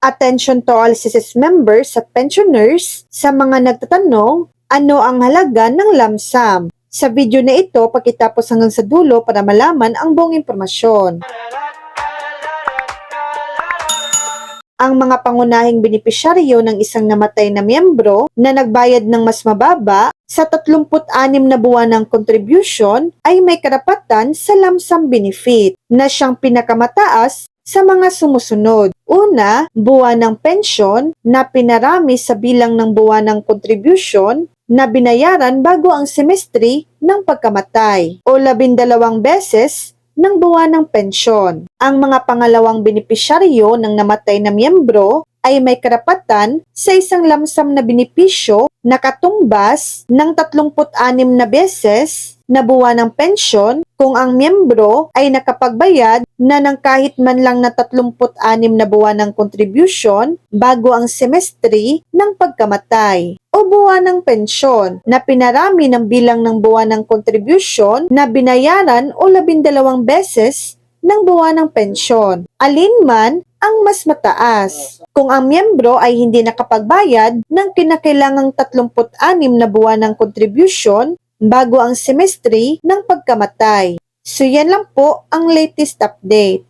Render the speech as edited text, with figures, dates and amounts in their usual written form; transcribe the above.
Attention to all CSS members at pensioners sa mga nagtatanong, ano ang halaga ng lump sum? Sa video na ito, pagkatapos hanggang sa dulo para malaman ang buong impormasyon. Ang mga pangunahing benepisyaryo ng isang namatay na miyembro na nagbayad ng mas mababa sa 36 na buwan ng contribution ay may karapatan sa lump sum benefit na siyang pinakamataas sa mga sumusunod. Una, buwan ng pensyon na pinarami sa bilang ng buwan ng contribution na binayaran bago ang semestre ng pagkamatay o 12 beses ng buwan ng pensyon. Ang mga pangalawang benepisyaryo ng namatay na miyembro ay may karapatan sa isang lump sum na benepisyo na katumbas ng 36 na beses na buwan ng pensyon kung ang miyembro ay nakapagbayad na ng kahit man lang na 36 na buwan ng contribution bago ang semestre ng pagkamatay o buwan ng pensyon na pinarami ng bilang ng buwan ng contribution na binayaran o 12 beses ng buwan ng pensyon. Alinman ang mas mataas kung ang miyembro ay hindi nakapagbayad ng kinakailangang 36 na buwan ng contribution bago ang semestre ng pagkamatay. So yan lang po ang latest update.